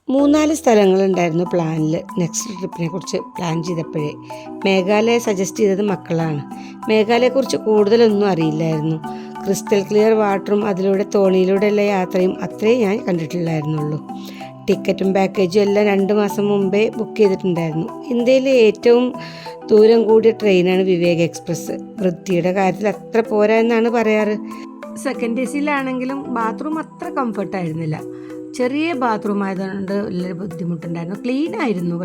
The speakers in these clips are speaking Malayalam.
3-4 സ്ഥലങ്ങളുണ്ടായിരുന്നു പ്ലാനിൽ. നെക്സ്റ്റ് ട്രിപ്പിനെ കുറിച്ച് പ്ലാൻ ചെയ്തപ്പോഴേ മേഘാലയ സജസ്റ്റ് ചെയ്തത് മക്കളാണ്. മേഘാലയെക്കുറിച്ച് കൂടുതലൊന്നും അറിയില്ലായിരുന്നു. ക്രിസ്റ്റൽ ക്ലിയർ വാട്ടറും അതിലൂടെ തോണിയിലൂടെയുള്ള യാത്രയും അത്രയും ഞാൻ കണ്ടിട്ടില്ലായിരുന്നുള്ളൂ. ടിക്കറ്റും പാക്കേജും എല്ലാം 2 മാസം മുമ്പേ ബുക്ക് ചെയ്തിട്ടുണ്ടായിരുന്നു. ഇന്ത്യയിലെ ഏറ്റവും ദൂരം കൂടിയ ട്രെയിനാണ് വിവേക് എക്സ്പ്രസ്. വൃത്തിയുടെ കാര്യത്തിൽ അത്ര പോരാ എന്നാണ് പറയാറ്. സെക്കൻഡ് എ സിയിലാണെങ്കിലും ബാത്റൂം അത്ര കംഫർട്ടായിരുന്നില്ല. ചെറിയ ബാത്റൂം ആയതുകൊണ്ട് വലിയൊരു ബുദ്ധിമുട്ടുണ്ടായിരുന്നു. ക്ലീൻ ആയിരുന്നു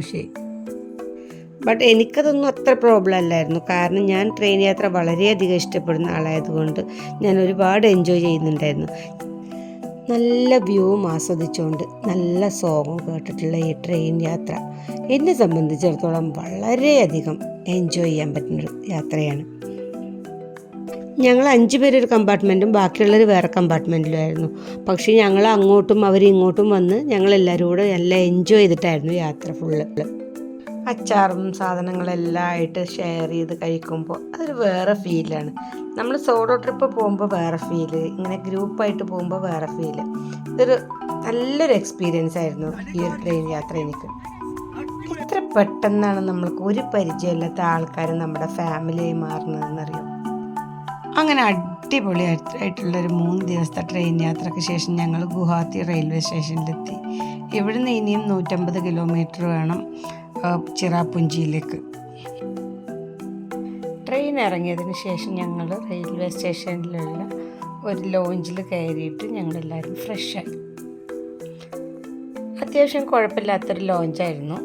ബട്ട് എനിക്കതൊന്നും അത്ര പ്രോബ്ലം അല്ലായിരുന്നു. കാരണം ഞാൻ ട്രെയിൻ യാത്ര വളരെയധികം ഇഷ്ടപ്പെടുന്ന ആളായതുകൊണ്ട് ഞാൻ ഒരുപാട് എൻജോയ് ചെയ്യുന്നുണ്ടായിരുന്നു. നല്ല വ്യൂവും ആസ്വദിച്ചുകൊണ്ട് നല്ല സോങ്ങും കേട്ടിട്ടുള്ള ഈ ട്രെയിൻ യാത്ര എന്നെ സംബന്ധിച്ചിടത്തോളം വളരെയധികം എൻജോയ് ചെയ്യാൻ പറ്റുന്നൊരു യാത്രയാണ്. ഞങ്ങൾ 5 പേര് ഒരു കമ്പാർട്ട്മെൻറ്റും ബാക്കിയുള്ളവർ വേറെ കമ്പാർട്ട്മെൻറ്റിലുമായിരുന്നു. പക്ഷേ ഞങ്ങൾ അങ്ങോട്ടും അവരിങ്ങോട്ടും വന്ന് ഞങ്ങളെല്ലാവരും കൂടെ നല്ല എൻജോയ് ചെയ്തിട്ടായിരുന്നു യാത്ര ഫുള്ള്. അച്ചാറും സാധനങ്ങളെല്ലാം ആയിട്ട് ഷെയർ ചെയ്ത് കഴിക്കുമ്പോൾ അതൊരു വേറെ ഫീലാണ്. നമ്മൾ സോളോ ട്രിപ്പ് പോകുമ്പോൾ വേറെ ഫീല്, ഇങ്ങനെ ഗ്രൂപ്പായിട്ട് പോകുമ്പോൾ വേറെ ഫീല്. ഇതൊരു നല്ലൊരു എക്സ്പീരിയൻസ് ആയിരുന്നു ഈ ഒരു ട്രെയിൻ യാത്ര എനിക്ക്. ഇത്ര പെട്ടെന്നാണ് നമ്മൾക്ക് ഒരു പരിചയമില്ലാത്ത ആൾക്കാർ നമ്മുടെ ഫാമിലിയായി മാറുന്നതെന്നറിയും. അങ്ങനെ അടിപൊളിയായിട്ടുള്ളൊരു 3 ദിവസത്തെ ട്രെയിൻ യാത്രയ്ക്ക് ശേഷം ഞങ്ങൾ ഗുവാഹത്തി റെയിൽവേ സ്റ്റേഷനിലെത്തി. ഇവിടുന്ന് ഇനിയും 150 കിലോമീറ്റർ വേണം ചിറാപുഞ്ചിയിലേക്ക്. ട്രെയിൻ ഇറങ്ങിയതിന് ശേഷം ഞങ്ങൾ റെയിൽവേ സ്റ്റേഷനിലുള്ള ഒരു ലോഞ്ചിൽ കയറിയിട്ട് ഞങ്ങളെല്ലാവരും ഫ്രഷായി. അത്യാവശ്യം കുഴപ്പമില്ലാത്തൊരു ലോഞ്ചായിരുന്നു.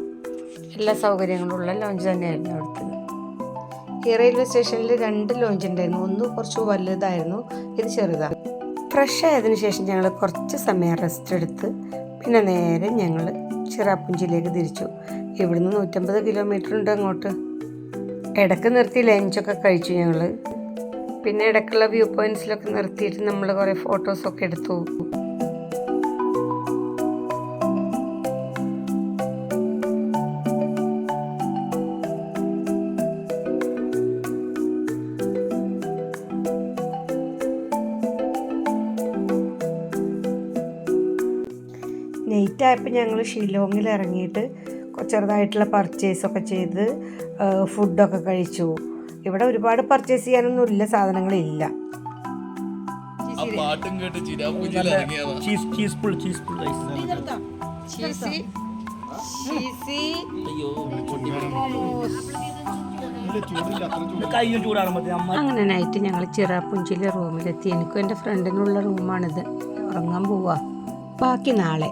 എല്ലാ സൗകര്യങ്ങളുള്ള ലോഞ്ച് തന്നെയായിരുന്നു അവിടുത്തെ. ഈ റെയിൽവേ സ്റ്റേഷനിൽ 2 ലോഞ്ച് ഉണ്ടായിരുന്നു. ഒന്ന് കുറച്ച് വലുതായിരുന്നു, ഇത് ചെറുതാണ്. ഫ്രഷ് ആയതിനു ശേഷം ഞങ്ങൾ കുറച്ച് സമയം റെസ്റ്റ് എടുത്ത് പിന്നെ നേരെ ഞങ്ങൾ ചിറാപുഞ്ചിയിലേക്ക് തിരിച്ചു. ഇവിടുന്ന് 150 കിലോമീറ്റർ ഉണ്ട് അങ്ങോട്ട്. ഇടയ്ക്ക് നിർത്തി ലഞ്ചൊക്കെ കഴിച്ചു ഞങ്ങൾ. പിന്നെ ഇടയ്ക്കുള്ള വ്യൂ പോയിൻറ്റ്സിലൊക്കെ നിർത്തിയിട്ട് നമ്മൾ കുറേ ഫോട്ടോസൊക്കെ എടുത്തു. നൈറ്റായപ്പോൾ ഞങ്ങൾ ഷിലോങ്ങിൽ ഇറങ്ങിയിട്ട് ചെറുതായിട്ടുള്ള പർച്ചേസൊക്കെ ചെയ്ത് ഫുഡൊക്കെ കഴിച്ചു. ഇവിടെ ഒരുപാട് പർച്ചേസ് ചെയ്യാനൊന്നും സാധനങ്ങളില്ല. അങ്ങനെ നൈറ്റ് ഞങ്ങൾ ചിറാപുഞ്ചിയിലെ റൂമിലെത്തി. എനിക്കും എൻ്റെ ഫ്രണ്ടിനുള്ള റൂമാണിത്. ഉറങ്ങാൻ പോവാ. ബാക്കി നാളെ.